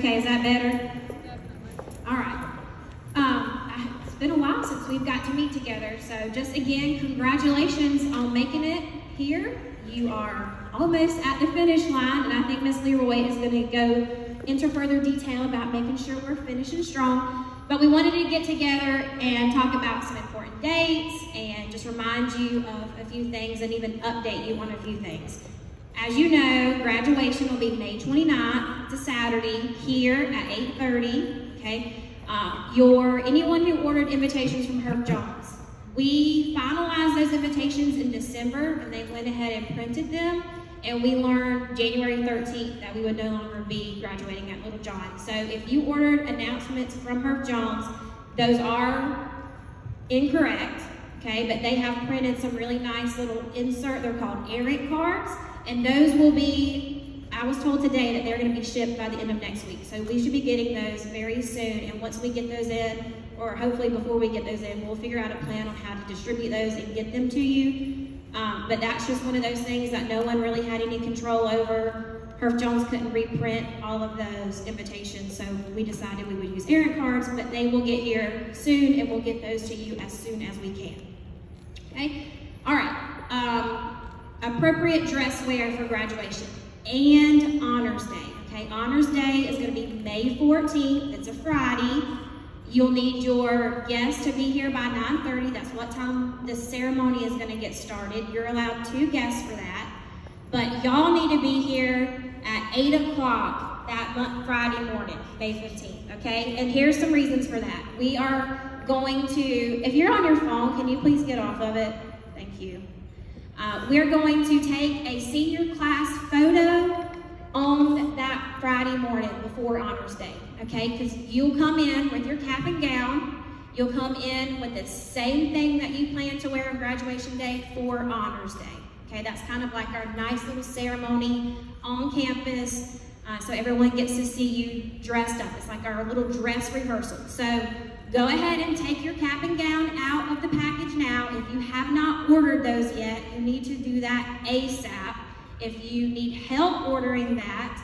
Okay, is that better? All right. It's been a while since we've got to meet together, so just again, congratulations on making it here. You are almost at the finish line, and I think Miss LeRoy is going to go into further detail about making sure we're finishing strong. But we wanted to get together and talk about some important dates and just remind you of a few things and even update you on a few things. As you know, graduation will be May 29th. It's a Saturday here at 8:30. Okay. Anyone who ordered invitations from Herb Jones, we finalized those invitations in December, and they went ahead and printed them. And we learned January 13th that we would no longer be graduating at Little John. So if you ordered announcements from Herb Jones, those are incorrect, okay? But they have printed some really nice little insert. They're called errant cards, and those will be, I was told today that they're going to be shipped by the end of next week. So we should be getting those very soon. And once we get those in, or hopefully before we get those in, we'll figure out a plan on how to distribute those and get them to you. But that's just one of those things that no one really had any control over. Herb Jones couldn't reprint all of those invitations, so we decided we would use errant cards, but they will get here soon, and we'll get those to you as soon as we can. Okay? All right. Appropriate dress wear for graduation and Honors Day. Okay? Honors Day is going to be May 14th. It's a Friday. You'll need your guests to be here by 9:30. That's what time this ceremony is going to get started. You're allowed 2 guests for that. But y'all need to be here at 8 o'clock that Friday morning, May 15th, okay? And here's some reasons for that. We are going to, if you're on your phone, can you please get off of it? Thank you. We're going to take a senior class photo on that Friday morning before Honors Day, okay? Because you'll come in with your cap and gown. You'll come in with the same thing that you plan to wear on graduation day for Honors Day, okay? That's kind of like our nice little ceremony on campus, so everyone gets to see you dressed up. It's like our little dress rehearsal. So go ahead and take your cap and gown out of the package now. If you have not ordered those yet, you need to do that ASAP. If you need help ordering that,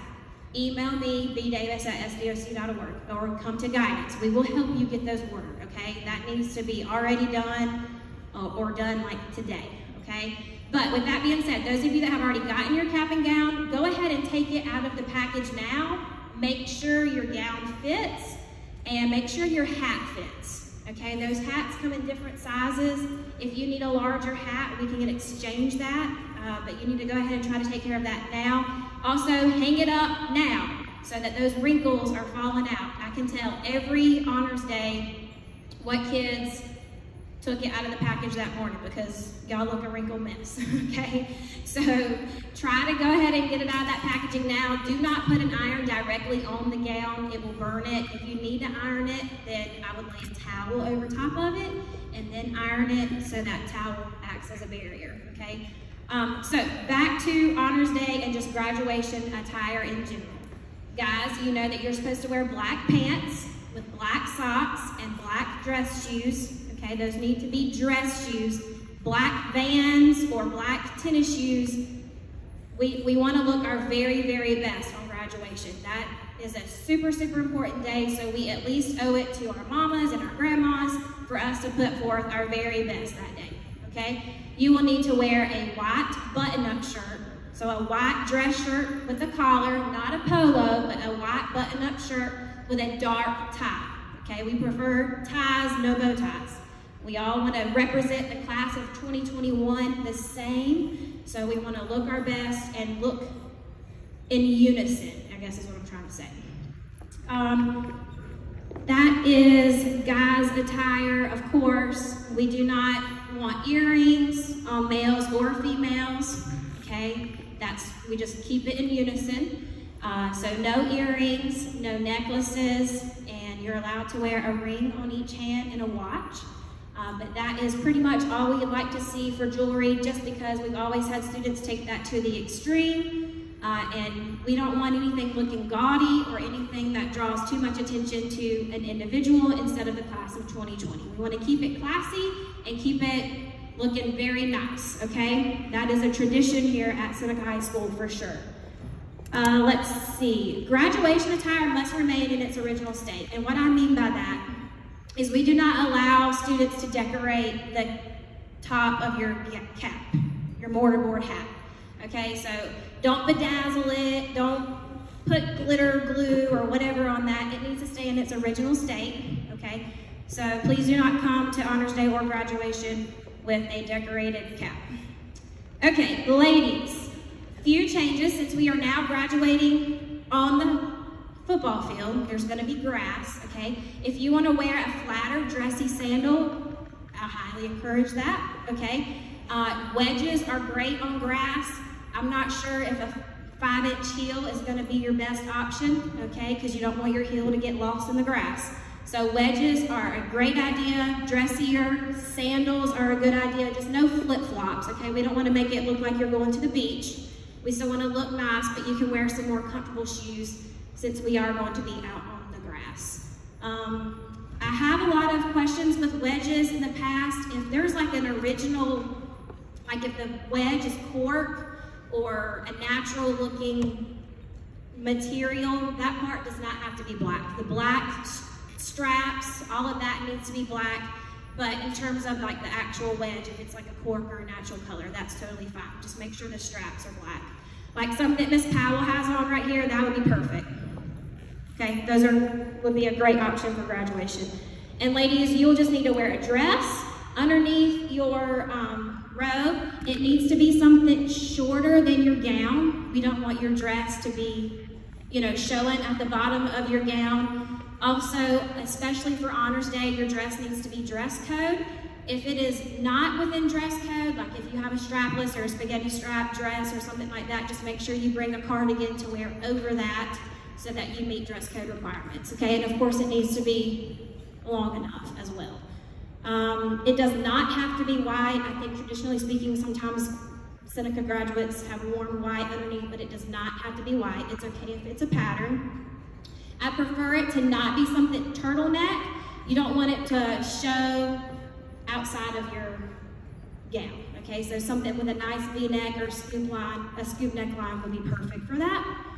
email me, bdavis@sdoc.org, or come to guidance. We will help you get those ordered, okay? That needs to be already done or done like today, okay? But with that being said, those of you that have already gotten your cap and gown, go ahead and take it out of the package now. Make sure your gown fits, and make sure your hat fits, okay? Those hats come in different sizes. If you need a larger hat, we can exchange that. But you need to go ahead and try to take care of that now. Also, hang it up now so that those wrinkles are falling out. I can tell every Honors Day what kids took it out of the package that morning because y'all look a wrinkle mess, okay? So try to go ahead and get it out of that packaging now. Do not put an iron directly on the gown. It will burn it. If you need to iron it, then I would lay a towel over top of it and then iron it so that towel acts as a barrier, okay? So back to Honors Day and just graduation attire in general. Guys, you know that you're supposed to wear black pants with black socks and black dress shoes. Okay, those need to be dress shoes. Black Vans or black tennis shoes. We want to look our very, very best on graduation. That is a super, super important day, so we at least owe it to our mamas and our grandmas for us to put forth our very best that day, okay? You will need to wear a white button-up shirt. So a white dress shirt with a collar, not a polo, but a white button-up shirt with a dark tie. Okay, we prefer ties, no bow ties. We all want to represent the class of 2021 the same. So we want to look our best and look in unison, I guess is what I'm trying to say. That is guys' attire, of course. We do not want earrings on males or females, okay? We just keep it in unison. So no earrings, no necklaces, and you're allowed to wear a ring on each hand and a watch. But that is pretty much all we would like to see for jewelry, just because we've always had students take that to the extreme. And we don't want anything looking gaudy or anything that draws too much attention to an individual instead of the class of 2020. We want to keep it classy and keep it looking very nice, okay? That is a tradition here at Seneca High School for sure. Let's see. Graduation attire must remain in its original state. And what I mean by that is we do not allow students to decorate the top of your cap, your mortarboard hat. Okay, so don't bedazzle it, don't put glitter, glue, or whatever on that. It needs to stay in its original state, okay? So please do not come to Honors Day or graduation with a decorated cap. Okay, ladies, few changes since we are now graduating on the football field. There's gonna be grass, okay? If you wanna wear a flatter, dressy sandal, I highly encourage that, okay? Wedges are great on grass. I'm not sure if a 5-inch heel is gonna be your best option, okay? Because you don't want your heel to get lost in the grass. So wedges are a great idea. Dressier sandals are a good idea. Just no flip-flops, okay? We don't wanna make it look like you're going to the beach. We still wanna look nice, but you can wear some more comfortable shoes since we are going to be out on the grass. I have a lot of questions with wedges in the past. If there's like an original, like if the wedge is cork or a natural looking material, that part does not have to be black. The black straps, all of that needs to be black. But in terms of like the actual wedge, if it's like a cork or a natural color, that's totally fine. Just make sure the straps are black. Like some that Miss Powell has on right here, that would be perfect. Okay, those would be a great option for graduation. And ladies, you'll just need to wear a dress underneath your robe. It needs to be something shorter than your gown. We don't want your dress to be, you know, showing at the bottom of your gown. Also, especially for Honors Day, your dress needs to be dress code. If it is not within dress code, like if you have a strapless or a spaghetti strap dress or something like that, just make sure you bring a cardigan to wear over that so that you meet dress code requirements, okay? And of course, it needs to be long enough as well. It does not have to be white. I think traditionally speaking, sometimes Seneca graduates have worn white underneath, but it does not have to be white. It's okay if it's a pattern. I prefer it to not be something turtleneck. You don't want it to show outside of your gown, okay? So something with a nice V-neck or scoop neckline would be perfect for that.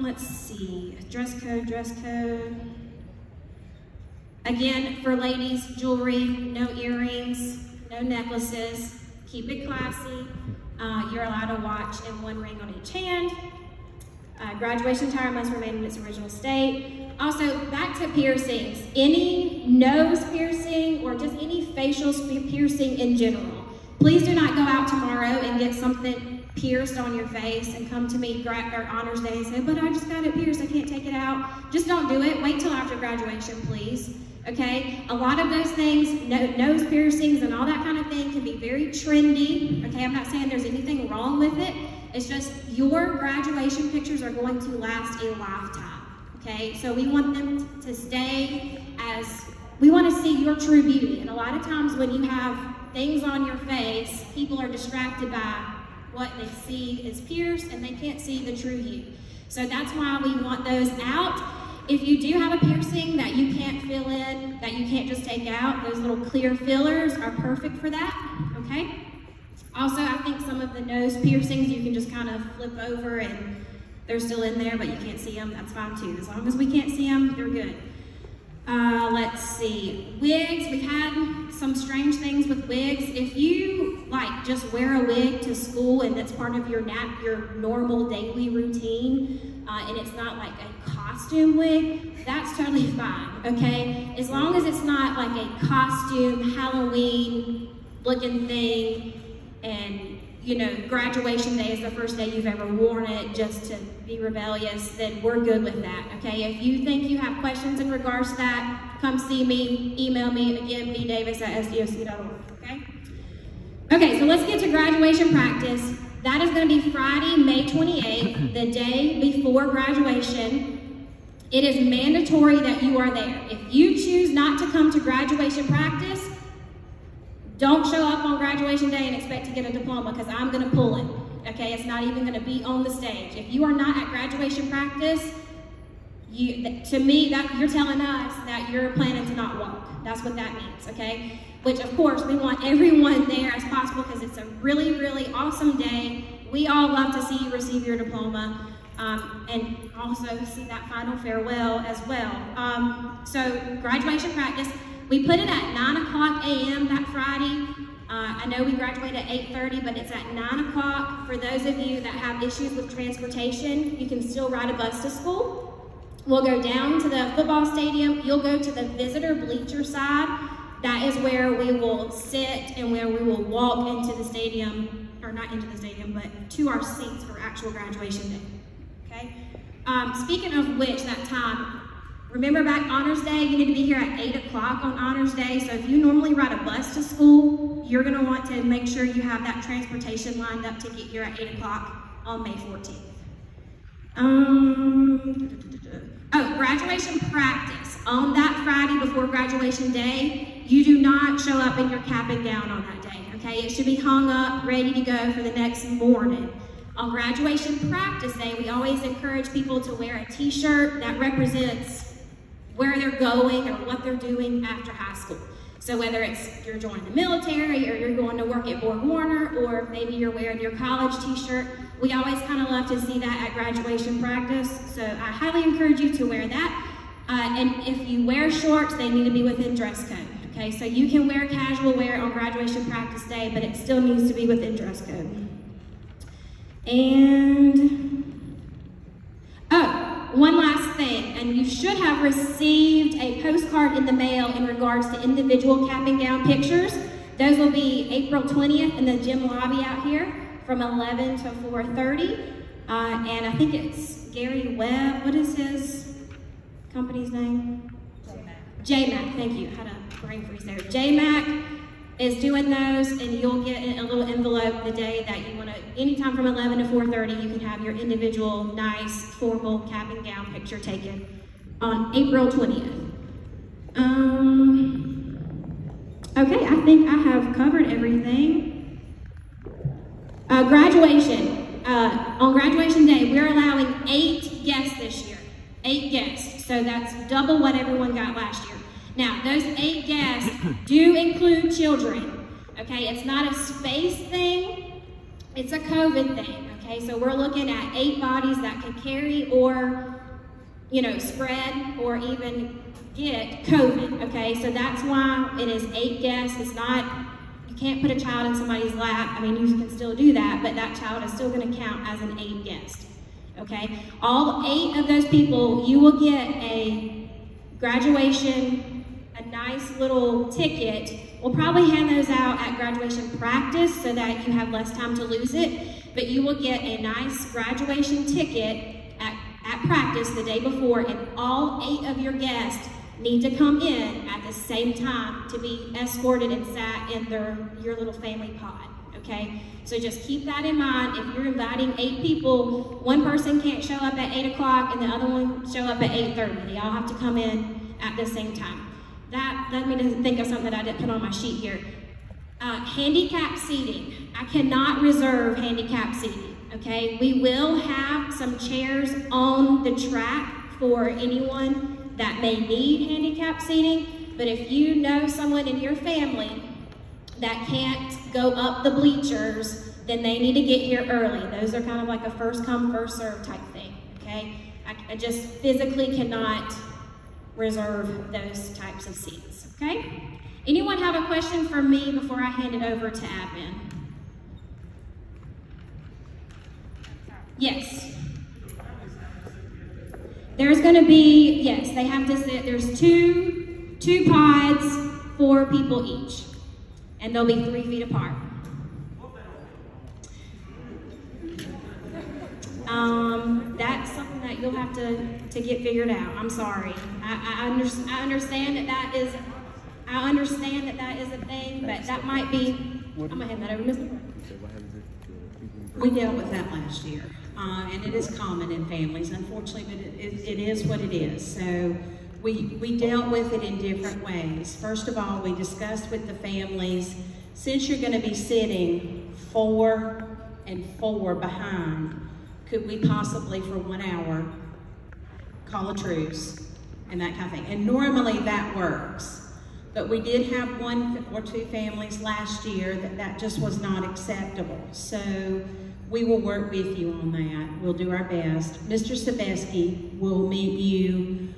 Let's see, dress code. Again, for ladies, jewelry, no earrings, no necklaces, keep it classy. You're allowed a watch and 1 ring on each hand. Graduation attire must remain in its original state. Also, back to piercings. Any nose piercing or just any facial piercing in general. Please do not go out tomorrow and get something pierced on your face and come to me or Honors Day and say, but I just got it pierced, I can't take it out. Just don't do it. Wait till after graduation, please. Okay? A lot of those things, nose piercings and all that kind of thing can be very trendy. Okay? I'm not saying there's anything wrong with it. It's just your graduation pictures are going to last a lifetime. Okay? So we want them to stay as, we want to see your true beauty. And a lot of times when you have things on your face, people are distracted by what they see is pierced and they can't see the true you. So that's why we want those out. If you do have a piercing that you can't fill in, that you can't just take out, those little clear fillers are perfect for that, okay? Also, I think some of the nose piercings you can just kind of flip over and they're still in there, but you can't see them, that's fine too. As long as we can't see them, they're good. Let's see, wigs, we've had some strange things with wigs. If you like just wear a wig to school and that's part of your normal daily routine, and it's not like a costume wig, that's totally fine, okay? As long as it's not like a costume, Halloween looking thing, and you know, graduation day is the first day you've ever worn it just to be rebellious, then we're good with that, okay? If you think you have questions in regards to that, come see me, email me, again, bdavis@sdoc.org, okay? Okay, so let's get to graduation practice. That is gonna be Friday, May 28th, the day before graduation. It is mandatory that you are there. If you choose not to come to graduation practice, don't show up on graduation day and expect to get a diploma because I'm going to pull it, okay? It's not even going to be on the stage. If you are not at graduation practice, to me, you're telling us that you're planning to not walk. That's what that means, okay? Which, of course, we want everyone there as possible because it's a really, really awesome day. we all love to see you receive your diploma and also see that final farewell as well. So graduation practice, we put it at 9 o'clock a.m. that Friday. I know we graduate at 8:30, but it's at 9 o'clock. For those of you that have issues with transportation, you can still ride a bus to school. We'll go down to the football stadium. You'll go to the visitor bleacher side. That is where we will sit and where we will walk into the stadium, or not into the stadium, but to our seats for actual graduation day, okay? Speaking of which, that time, remember back Honors Day, you need to be here at 8 o'clock on Honors Day. So if you normally ride a bus to school, you're gonna want to make sure you have that transportation lined up to get here at 8 o'clock on May 14th. Graduation practice. On that Friday before graduation day, you do not show up in your cap and gown on that day, okay? It should be hung up, ready to go for the next morning. On graduation practice day, we always encourage people to wear a t-shirt that represents where they're going or what they're doing after high school. So whether it's you're joining the military or you're going to work at Borg Warner or maybe you're wearing your college t-shirt, we always kind of love to see that at graduation practice. So I highly encourage you to wear that. And if you wear shorts, they need to be within dress code. Okay, so you can wear casual wear on graduation practice day, but it still needs to be within dress code. And, one last thing, and you should have received a postcard in the mail in regards to individual cap and gown pictures. Those will be April 20th in the gym lobby out here from 11 to 4:30. And I think it's Gary Webb. What is his company's name? JMac, thank you. I had a brain freeze there. JMac is doing those, and you'll get a little envelope the day that you want to, anytime from 11 to 4:30, you can have your individual, nice, formal cap and gown picture taken on April 20th. Okay, I think I have covered everything. Graduation. On graduation day, we're allowing 8 guests this year. 8 guests, so that's double what everyone got last year. Now, those 8 guests do include children, okay? It's not a space thing, it's a COVID thing, okay? So we're looking at 8 bodies that could carry or, spread or even get COVID, okay? So that's why it is 8 guests. It's not, you can't put a child in somebody's lap. I mean, you can still do that, but that child is still gonna count as an 8 guest, okay? All 8 of those people, you will get a graduation, a nice little ticket. We'll probably hand those out at graduation practice so that you have less time to lose it, but you will get a nice graduation ticket at practice the day before, and all 8 of your guests need to come in at the same time to be escorted and sat in your little family pod, okay? So just keep that in mind. If you're inviting 8 people, one person can't show up at 8 o'clock and the other one show up at 8:30. They all have to come in at the same time. That led me to think of something that I didn't put on my sheet here. Handicap seating. I cannot reserve handicap seating, okay? We will have some chairs on the track for anyone that may need handicap seating, but if you know someone in your family that can't go up the bleachers, then they need to get here early. Those are kind of like a first come, first serve type thing, okay? I just physically cannot reserve those types of seats, okay? Anyone have a question for me before I hand it over to admin? Yes. There's gonna be, yes, they have to sit, there's two pods, 4 people each, and they'll be 3 feet apart. That's something that you'll have to get figured out. I'm sorry. I understand that is a thing, but that might be. I'm gonna hand that over to Ms. LeRoy. We dealt with that last year, and it is common in families, unfortunately, but it is what it is. So we dealt with it in different ways. First of all, we discussed with the families, since you're going to be sitting 4 and 4 behind, could we possibly, for 1 hour, call a truce and that kind of thing? And normally that works. But we did have 1 or 2 families last year that just was not acceptable. So we will work with you on that. We'll do our best. Mr. Sebeski will meet you,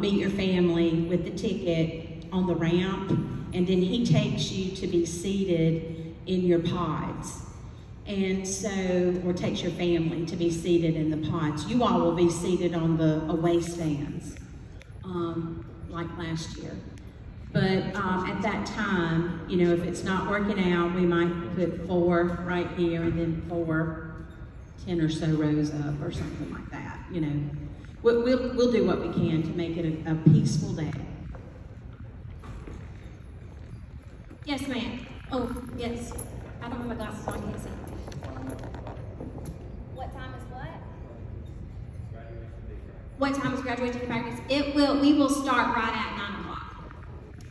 meet your family with the ticket on the ramp, and then he takes you to be seated in your pods. And so, or takes your family to be seated in the pods. You all will be seated on the away stands, like last year. But at that time, you know, if it's not working out, we might put 4 right here and then 10 or so rows up or something like that. You know, we'll do what we can to make it a peaceful day. Yes, ma'am. Oh, yes. I don't have my glasses on yet. What time is what? What time is graduation practice? We will start right at 9 o'clock.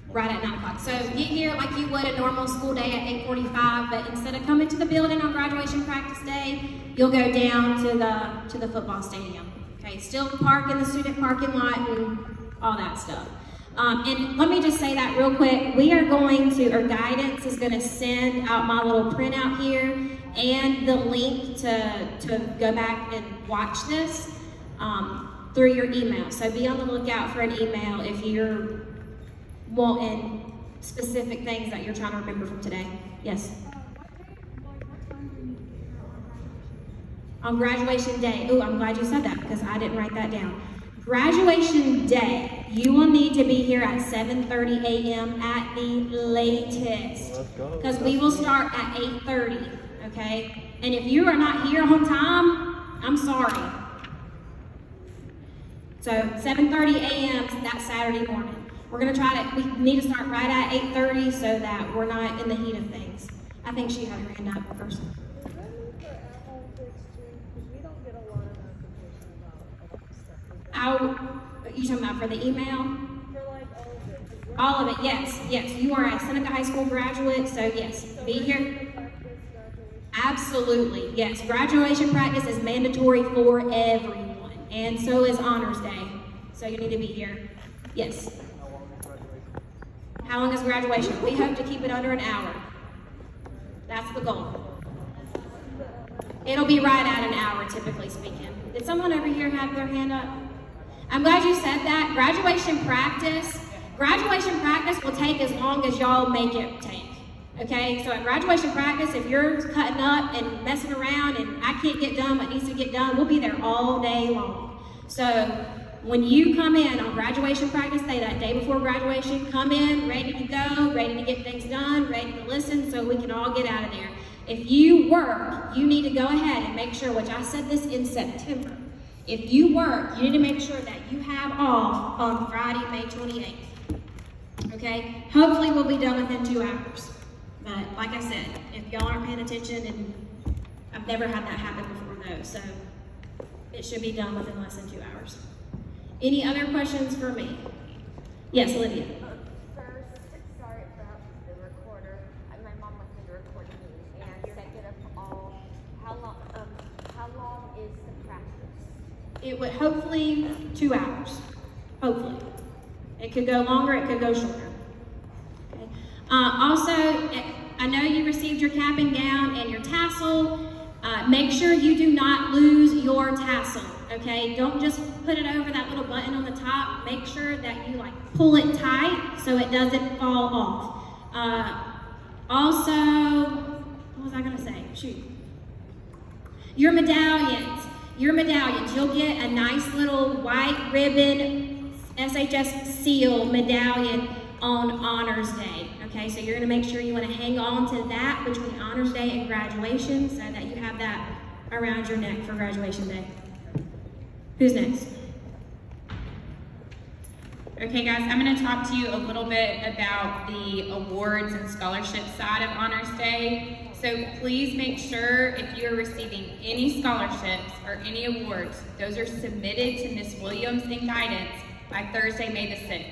Right at 9 o'clock. So get here like you would a normal school day at 8:45, but instead of coming to the building on graduation practice day, you'll go down to the football stadium. Okay, still park in the student parking lot and all that stuff. And let me just say that real quick. We are going to, or guidance is going to send out my little printout here and the link to go back and watch this through your email. So be on the lookout for an email if you're wanting specific things that you're trying to remember from today. Yes? On graduation day. Oh, I'm glad you said that because I didn't write that down. Graduation day, you will need to be here at 7:30 a.m. at the latest. Because we will start at 8:30, okay? And if you are not here on time, I'm sorry. So 7:30 a.m. that Saturday morning. We're gonna we need to start right at 8:30 so that we're not in the heat of things. I think she had her hand up first. You talking about for the email? For like all of it, yes, yes. You are a Seneca High School graduate, so yes, be here. Absolutely, yes. Graduation practice is mandatory for everyone, and so is Honors Day. So you need to be here. Yes. How long is graduation? We hope to keep it under an hour. That's the goal. It'll be right at an hour, typically speaking. Did someone over here have their hand up? I'm glad you said that. Graduation practice will take as long as y'all make it take. Okay, so at graduation practice, if you're cutting up and messing around and I can't get done what needs to get done, we'll be there all day long. So when you come in on graduation practice day, that day before graduation, come in ready to go, ready to get things done, ready to listen so we can all get out of there. If you work, you need to go ahead and make sure, which I said this in September, if you work, you need to make sure that you have off on Friday, May 28th. Okay? Hopefully we'll be done within 2 hours. But like I said, if y'all aren't paying attention, and I've never had that happen before though, so it should be done within less than 2 hours. Any other questions for me? Yes, Lydia. First, sorry about the recorder. My mom went to the recording meeting and set it up all. How long is the practice? It would hopefully 2 hours. Hopefully. It could go longer, it could go shorter. Okay. Also, I know you received your cap and gown and your tassel. Make sure you do not lose your tassel, okay? Don't just put it over that little button on the top. Make sure that you pull it tight so it doesn't fall off. Also, what was I gonna say? Shoot. Your medallions. You'll get a nice little white ribbon SHS seal medallion on Honors Day. Okay, so you're gonna make sure you wanna hang on to that between Honors Day and graduation so that you have that around your neck for graduation day. Who's next? Okay guys, I'm gonna talk to you a little bit about the awards and scholarship side of Honors Day. So please make sure if you're receiving any scholarships or any awards, those are submitted to Ms. Williams in guidance by Thursday, May the 6th.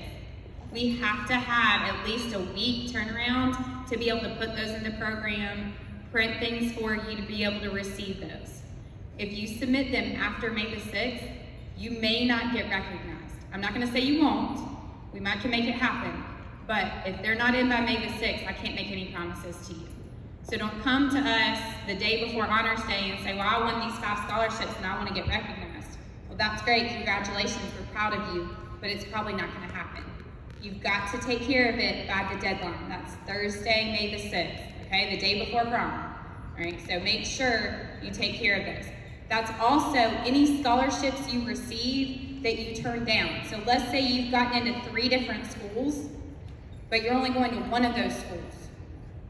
We have to have at least a week turnaround to be able to put those in the program, print things for you to be able to receive those. If you submit them after May the 6th, you may not get recognized. I'm not gonna say you won't. We might can make it happen. But if they're not in by May the 6th, I can't make any promises to you. So don't come to us the day before Honors Day and say, well, I won these 5 scholarships and I want to get recognized. Well, that's great, congratulations, we're proud of you, but it's probably not going to happen. You've got to take care of it by the deadline. That's Thursday, May the 6th, okay, the day before prom. All right, so make sure you take care of this. That's also any scholarships you receive that you turn down. So let's say you've gotten into 3 different schools, but you're only going to one of those schools.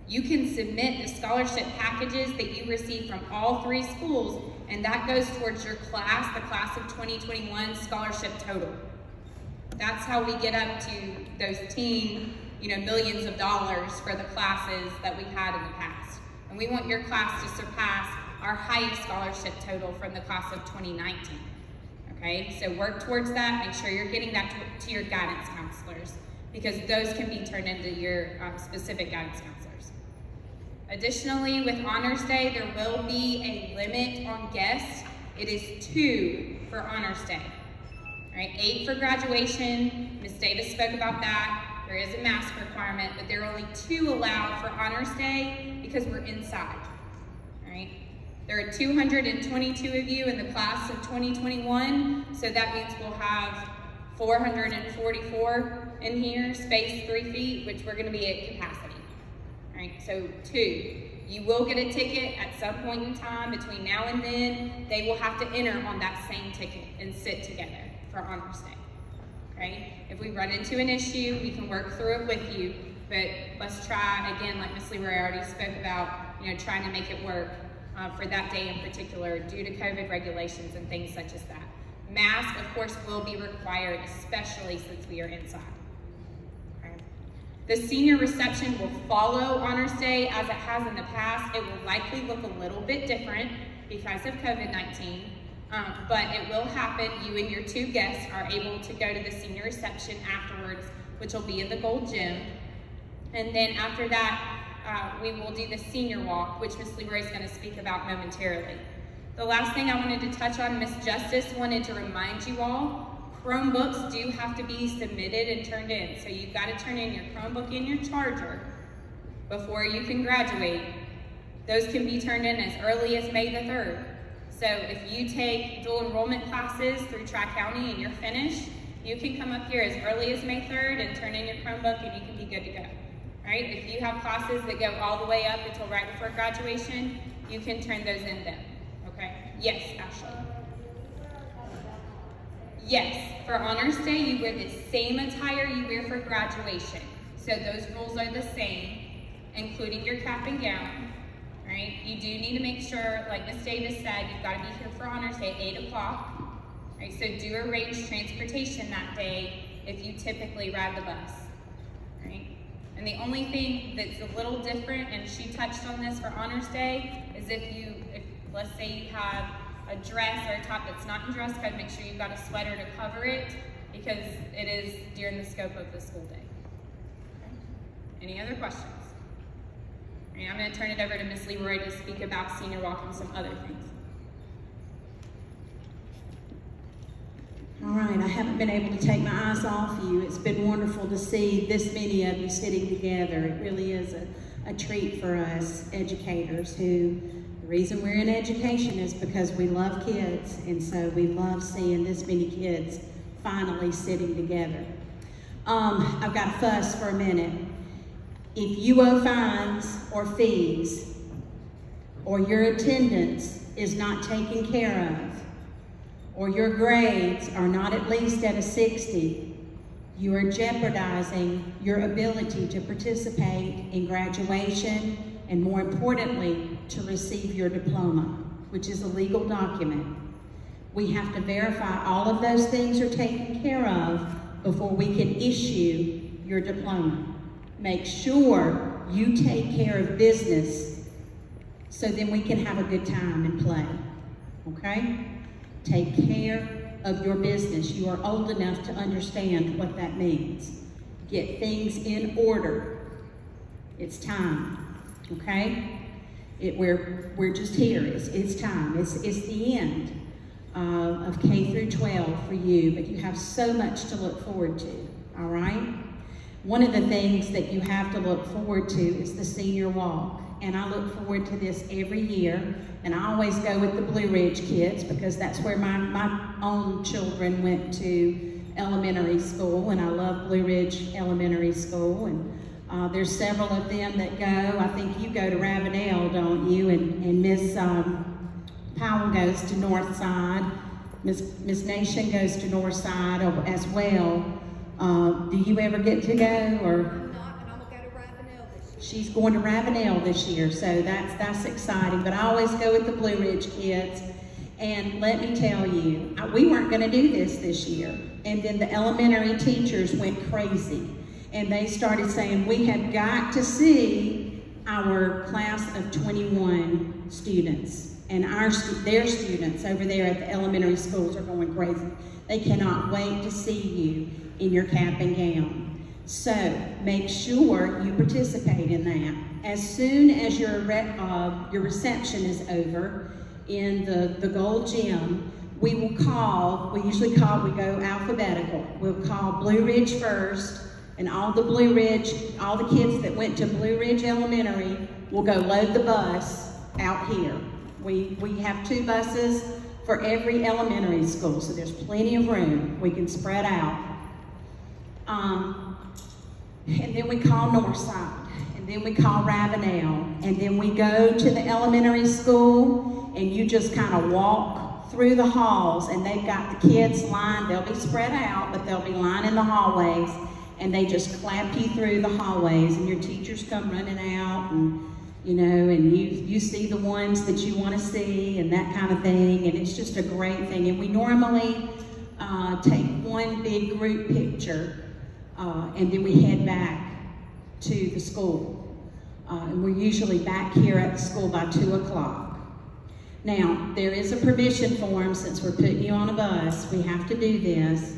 You can submit the scholarship packages that you receive from all 3 schools, and that goes towards your class, the class of 2021 scholarship total. That's how we get up to those millions of dollars for the classes that we've had in the past. And we want your class to surpass our highest scholarship total from the class of 2019. Okay, so work towards that. Make sure you're getting that to your guidance counselors, because those can be turned into your specific guidance counselors. Additionally, with Honors Day, there will be a limit on guests. It is 2 for Honors Day. All right, 8 for graduation. Ms. Davis spoke about that. There is a mask requirement, but there are only 2 allowed for Honors Day because we're inside. All right, there are 222 of you in the class of 2021, so that means we'll have 444 in here, spaced 3 feet, which we're going to be at capacity. All right, so 2. You will get a ticket at some point in time between now and then. They will have to enter on that same ticket and sit together for Honors Day. Okay? If we run into an issue, we can work through it with you, but let's try, again, like Ms. LeRoy already spoke about, trying to make it work for that day in particular due to COVID regulations and things such as that. Mask, of course, will be required, especially since we are inside. The senior reception will follow Honors Day as it has in the past. It will likely look a little bit different because of COVID-19, but it will happen. You and your 2 guests are able to go to the senior reception afterwards, which will be in the gold gym. And then after that, we will do the senior walk, which Ms. LeRoy is going to speak about momentarily. The last thing I wanted to touch on, Ms. Justice wanted to remind you all, Chromebooks do have to be submitted and turned in. So you've got to turn in your Chromebook and your charger before you can graduate. Those can be turned in as early as May the 3rd. So if you take dual enrollment classes through Tri-County and you're finished, you can come up here as early as May 3rd and turn in your Chromebook and you can be good to go. Right? If you have classes that go all the way up until right before graduation, you can turn those in then. Okay? Yes, Ashley. Yes, for Honors Day, you wear the same attire you wear for graduation. So those rules are the same, including your cap and gown, right? You do need to make sure, like Ms. Davis said, you've got to be here for Honors Day at 8 o'clock. Right? So do arrange transportation that day if you typically ride the bus, right? And the only thing that's a little different, and she touched on this for Honors Day, is if let's say you have a dress or a top that's not in dress code, make sure you've got a sweater to cover it because it is during the scope of the school day. Okay. Any other questions? All right, I'm going to turn it over to Ms. LeRoy to speak about senior walk and some other things. All right, I haven't been able to take my eyes off you. It's been wonderful to see this many of you sitting together. It really is a treat for us educators who, the reason we're in education is because we love kids, and so we love seeing this many kids finally sitting together. I've got to fuss for a minute. If you owe fines or fees, or your attendance is not taken care of, or your grades are not at least at a 60, you are jeopardizing your ability to participate in graduation and, more importantly, to receive your diploma, which is a legal document. We have to verify all of those things are taken care of before we can issue your diploma. Make sure you take care of business so then we can have a good time and play, okay? Take care of your business. You are old enough to understand what that means. Get things in order. It's time, okay? We're just here. It's time. It's the end of K through 12 for you, but you have so much to look forward to, all right? One of the things that you have to look forward to is the senior walk. and I look forward to this every year. And I always go with the Blue Ridge kids because that's where my own children went to elementary school, and I love Blue Ridge Elementary School. And there's several of them that go. I think you go to Ravenel, don't you? And Miss Powell goes to Northside. Miss Nation goes to Northside as well. Do you ever get to go, or? I'm not, and I'm gonna go to Ravenel this year. She's going to Ravenel this year, so that's exciting. But I always go with the Blue Ridge kids. And let me tell you, we weren't going to do this year. And then the elementary teachers went crazy. And they started saying, we have got to see our class of 21 students. And their students over there at the elementary schools are going crazy. They cannot wait to see you in your cap and gown. So make sure you participate in that. As soon as your reception is over in the Gold Gym, we usually go alphabetical. We'll call Blue Ridge first, and all the kids that went to Blue Ridge Elementary will go load the bus out here. We have 2 buses for every elementary school, so there's plenty of room. We can spread out. And then we call Northside, and then we call Ravenel, and then we go to the elementary school, and you just kind of walk through the halls, and they've got the kids lined. They'll be spread out, but they'll be lining the hallways, and they just clap you through the hallways, and your teachers come running out, and and you see the ones that you want to see, and that kind of thing, and it's just a great thing. And we normally take one big group picture, and then we head back to the school. And we're usually back here at the school by 2 o'clock. Now, there is a permission form since we're putting you on a bus. We have to do this.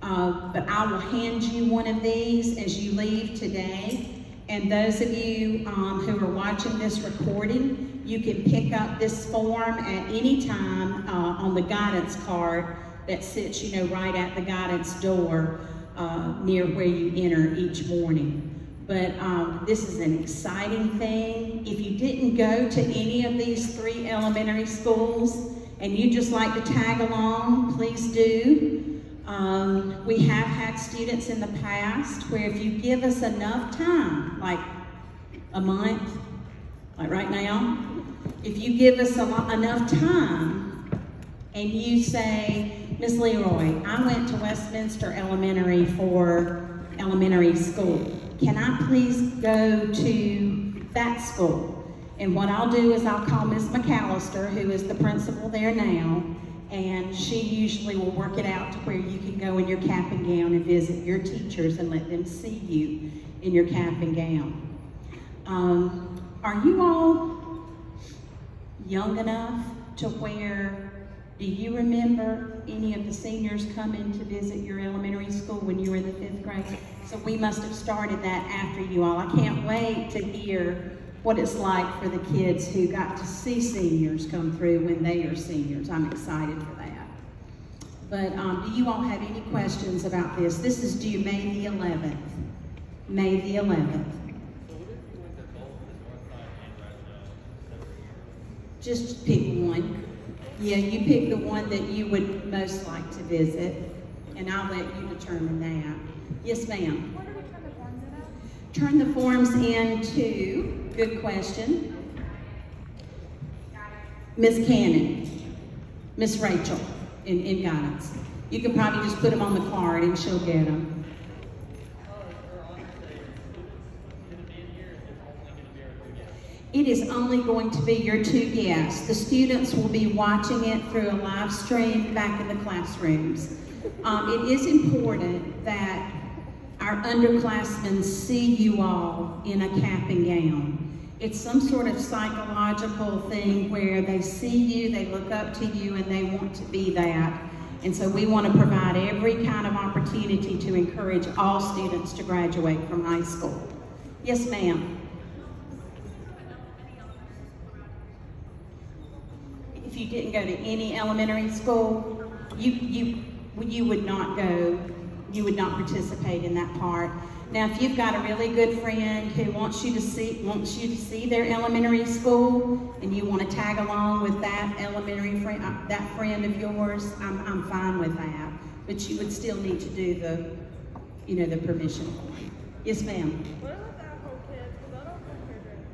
But I will hand you one of these as you leave today. And those of you who are watching this recording, you can pick up this form at any time on the guidance card that sits, right at the guidance door near where you enter each morning. But this is an exciting thing. If you didn't go to any of these 3 elementary schools and you just like to tag along, please do. We have had students in the past where if you give us enough time, like a month, like right now, if you give us enough time and you say, Miss LeRoy, I went to Westminster Elementary for elementary school. Can I please go to that school? And what I'll do is I'll call Miss McAllister, who is the principal there now, and she usually will work it out to where you can go in your cap and gown and visit your teachers and let them see you in your cap and gown. Are you all young enough to where, do you remember any of the seniors coming to visit your elementary school when you were in the 5th grade? So we must have started that after you all. I can't wait to hear what it's like for the kids who got to see seniors come through when they are seniors. I'm excited for that. But do you all have any questions about this? This is due May the 11th. May the 11th. Just pick one. Yeah, you pick the one that you would most like to visit, and I'll let you determine that. Yes, ma'am. Where do we turn the forms in at? Turn the forms into, good question, Miss Cannon, Miss Rachel in guidance. You can probably just put them on the card and she'll get them. It is only going to be your 2 guests. The students will be watching it through a live stream back in the classrooms. It is important that our underclassmen see you all in a cap and gown. It's some sort of psychological thing where they see you, they look up to you, and they want to be that. And so we want to provide every kind of opportunity to encourage all students to graduate from high school. Yes, ma'am. If you didn't go to any elementary school, you would not go you would not participate in that part. Now, if you've got a really good friend who wants you to see their elementary school, and you want to tag along with that elementary friend, that friend of yours, I'm fine with that. But you would still need to do the, the permission form. Yes, ma'am. What about the at-home kids? Because I don't come here during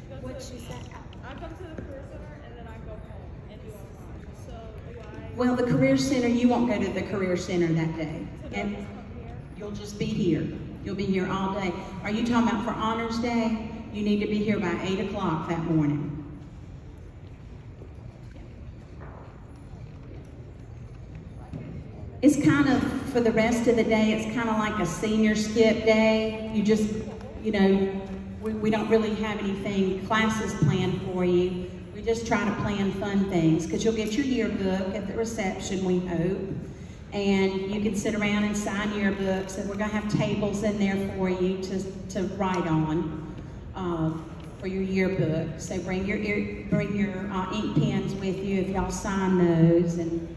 the day. What she said. I come to the career center and then I go home and do online. So do I? Well, the career center, you won't go to the career center that day. So And just come here? you'll just be here. You'll be here all day. Are you talking about for Honors Day? You need to be here by 8 o'clock that morning. It's kind of, for the rest of the day, it's kind of like a senior skip day. You just, we don't really have anything, classes planned for you. We just try to plan fun things, because you'll get your yearbook at the reception, we hope. And you can sit around and sign yearbooks, and we're going to have tables in there for you to write on for your yearbook. So bring your ink pens with you if y'all sign those. And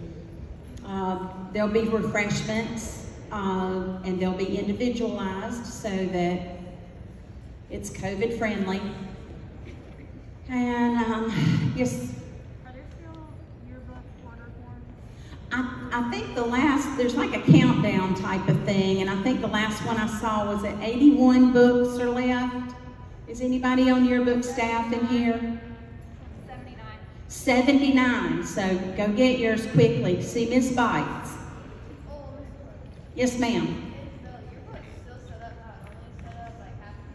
there'll be refreshments, and they'll be individualized so that it's COVID friendly. And yes. Are there still yearbook order forms? I think there's like a countdown type of thing, and I think the last one I saw was that 81 books are left. Is anybody on yearbook staff in here? 79. 79, so go get yours quickly. See Miss Bites. Oh, Yes, ma'am. is the yearbook still set up, not only set up like half of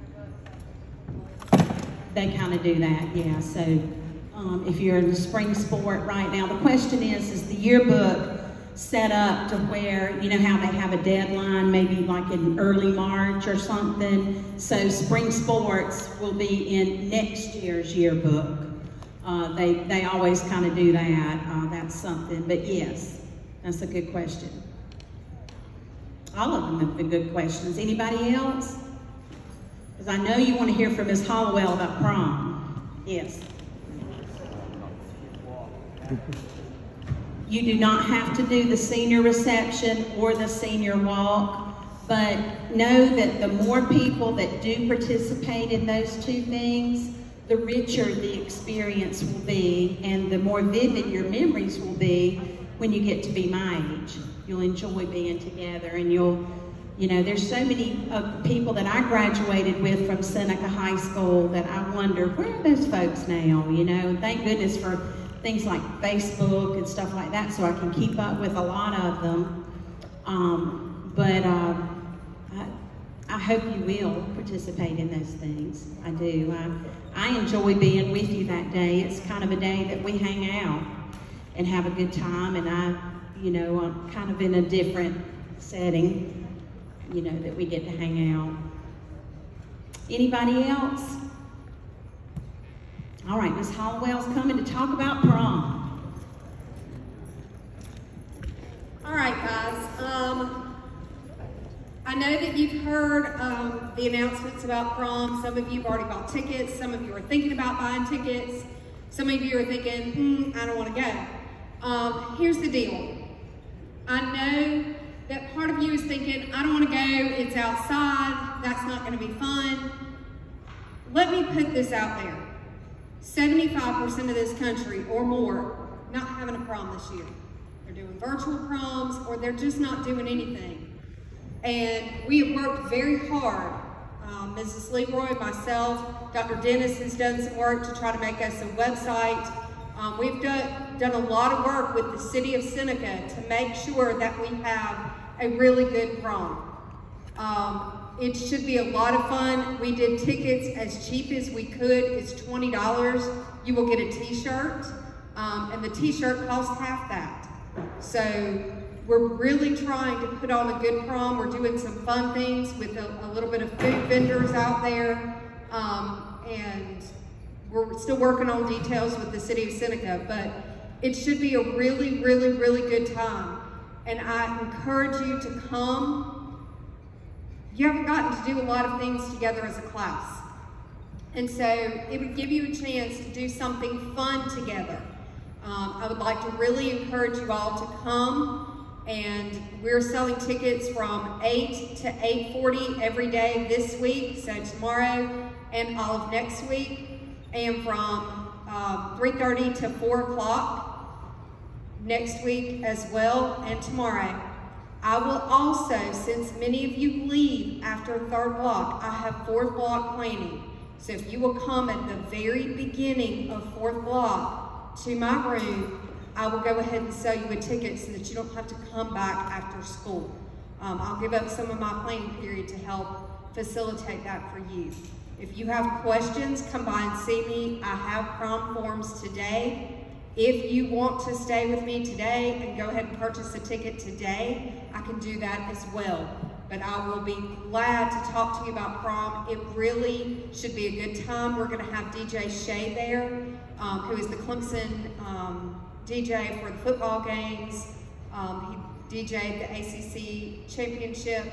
your books? They kind of do that, yeah. So if you're in the spring sport right now, the question is the yearbook set up to where, how they have a deadline, maybe like in early March or something? So spring sports will be in next year's yearbook. They always kind of do that. That's something, but yes, that's a good question. All of them have been good questions. Anybody else? Because I know you want to hear from Ms. Halliwell about prom. Yes. You do not have to do the senior reception or the senior walk, but know that the more people that do participate in those two things, the richer the experience will be, and the more vivid your memories will be when you get to be my age. You'll enjoy being together, and there's so many people that I graduated with from Seneca High School that I wonder, where are those folks now? Thank goodness for things like Facebook and stuff like that, so I can keep up with a lot of them. I hope you will participate in those things. I do. I enjoy being with you that day. It's kind of a day that we hang out and have a good time, and I'm kind of in a different setting, that we get to hang out. Anybody else? All right, Ms. Halliwell's coming to talk about prom. All right, guys. I know that you've heard the announcements about prom. Some of you have already bought tickets. Some of you are thinking about buying tickets. Some of you are thinking, I don't want to go. Here's the deal. I know that part of you is thinking, I don't want to go. It's outside. That's not going to be fun. Let me put this out there. 75% of this country or more not having a prom this year. They're doing virtual proms, or they're just not doing anything. And we have worked very hard. Mrs. LeRoy, myself, Dr. Dennis has done some work to try to make us a website. We've done a lot of work with the city of Seneca to make sure that we have a really good prom. It should be a lot of fun. We did tickets as cheap as we could. It's $20. You will get a t-shirt, and the t-shirt costs half that. So we're really trying to put on a good prom. We're doing some fun things with a little bit of food vendors out there, and we're still working on details with the city of Seneca, but it should be a really, really, really good time. And I encourage you to come. You haven't gotten to do a lot of things together as a class. And so it would give you a chance to do something fun together. I would like to really encourage you all to come And we're selling tickets from 8 to 8:40 every day this week, so tomorrow and all of next week, and from 3:30 to 4 o'clock next week as well, and tomorrow. I will also, since many of you leave after third block, I have fourth block planning. So if you will come at the very beginning of fourth block to my room, I will go ahead and sell you a ticket so that you don't have to come back after school. I'll give up some of my planning period to help facilitate that for you. If you have questions, come by and see me. I have prom forms today. If you want to stay with me today and go ahead and purchase a ticket today, I can do that as well. But I will be glad to talk to you about prom. It really should be a good time. We're going to have DJ Shay there, who is the Clemson DJ for the football games. He DJ'd the ACC championship.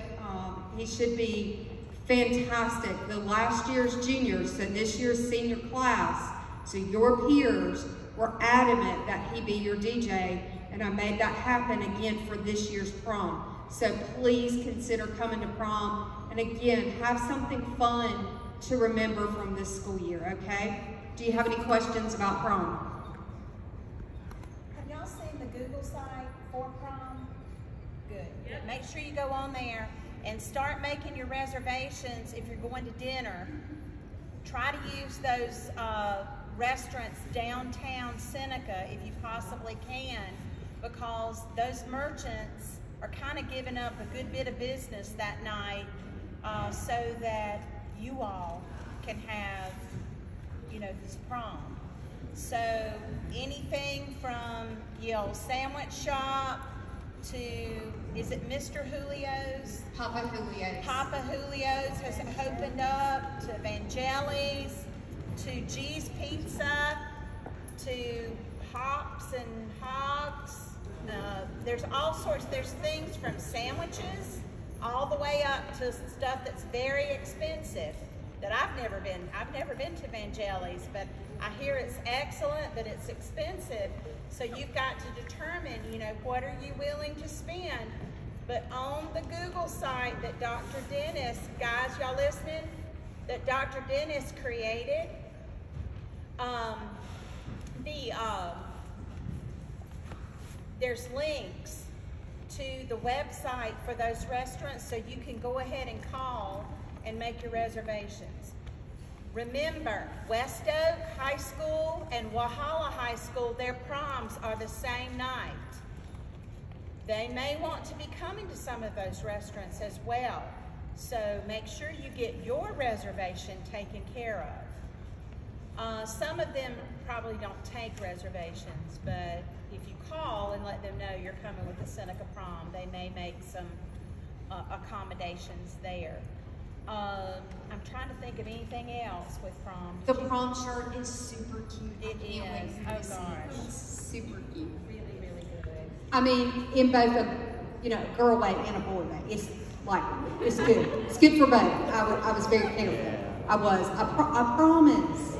He should be fantastic. The last year's juniors, so this year's senior class, so your peers were adamant that he be your DJ, and I made that happen again for this year's prom. So please consider coming to prom, and again, have something fun to remember from this school year, okay? Do you have any questions about prom? Have y'all seen the Google site for prom? Good. Yep. Make sure you go on there and start making your reservations if you're going to dinner. Try to use those restaurants downtown Seneca if you possibly can, because those merchants are kind of giving up a good bit of business that night so that you all can have, you know, this prom. So anything from, you know, sandwich shop to, is it Mr. Julio's? Papa Julio's. Papa Julio's has opened up, to Vangelis, to G's Pizza, to Hops and Hogs. There's all sorts, there's things from sandwiches all the way up to stuff that's very expensive that I've never been to Vangelis, but I hear it's excellent, but it's expensive. So you've got to determine, you know, what are you willing to spend? But on the Google site that Dr. Dennis, guys, y'all listening? That Dr. Dennis created, there's links to the website for those restaurants, so you can go ahead and call and make your reservations. Remember, West Oak High School and Walhalla High School, their proms are the same night. They may want to be coming to some of those restaurants as well. So make sure you get your reservation taken care of. Some of them probably don't take reservations, but if you call and let them know you're coming with the Seneca prom, they may make some accommodations there. I'm trying to think of anything else with prom. The prom shirt is super cute. It is. Oh gosh. It's super cute. Really, really good. I mean, in both a, you know, girl way and a boy way. It's like, it's good. It's good for both. I was very careful. I was. I promise.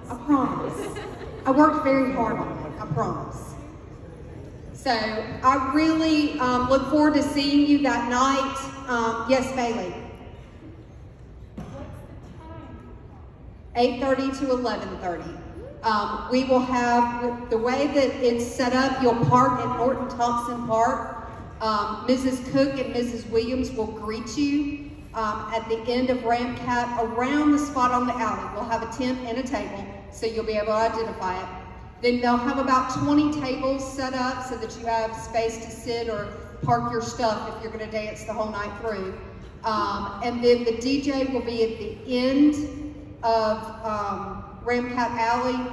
I promise. I worked very hard on it. I promise. So I really look forward to seeing you that night. Yes, Bailey. 8:30 to 11:30. We will have, the way that it's set up, you'll park at Norton Thompson Park. Mrs. Cook and Mrs. Williams will greet you at the end of Ramcat around the spot on the alley. We'll have a tent and a table, so you'll be able to identify it. Then they'll have about 20 tables set up so that you have space to sit or park your stuff if you're going to dance the whole night through. And then the DJ will be at the end of Ramcat Alley.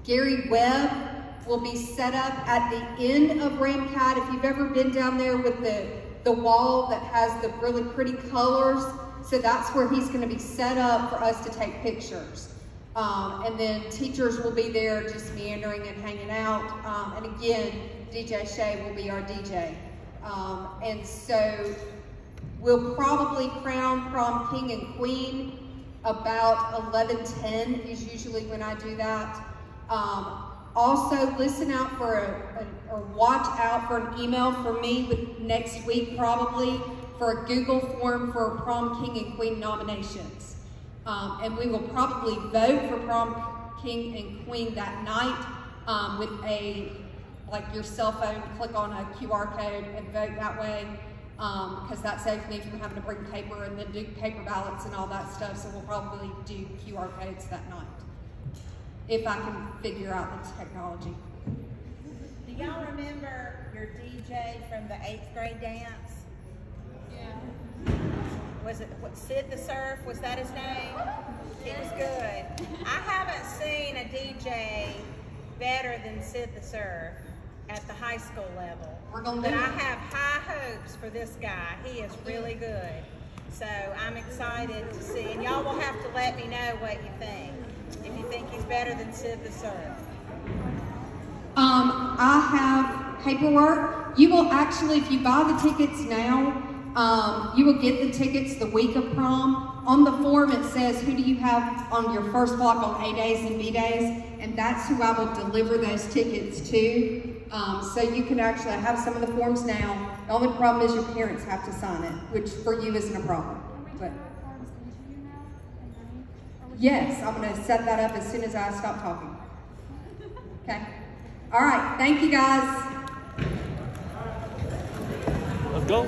Gary Webb will be set up at the end of Ramcat. If you've ever been down there with the wall that has the really pretty colors, so that's where he's going to be set up for us to take pictures. And then teachers will be there just meandering and hanging out. And again, DJ Shay will be our DJ. And so we'll probably crown prom king and queen about 11:10 is usually when I do that. Also, listen out for or watch out for an email from me next week probably for a Google form for Prom King and Queen nominations. And we will probably vote for Prom King and Queen that night with like your cell phone, click on a QR code and vote that way, because that saves me from having to bring paper and then do paper ballots and all that stuff, so we'll probably do QR codes that night, if I can figure out the technology. Do y'all remember your DJ from the 8th grade dance? Yeah. Was it Sid the Surf? Was that his name? He was good. I haven't seen a DJ better than Sid the Surf at the high school level. But I have high hopes for this guy. He is really good. So I'm excited to see. And y'all will have to let me know what you think. If you think he's better than Sid the Surf. I have paperwork. You will actually, if you buy the tickets now, you will get the tickets the week of prom. On the form it says who do you have on your first block on A days and B days, and that's who I will deliver those tickets to. So you can actually have some of the forms now. The only problem is your parents have to sign it, which for you isn't a problem. But yes, I'm going to set that up as soon as I stop talking. Okay. All right. Thank you, guys. Let's go.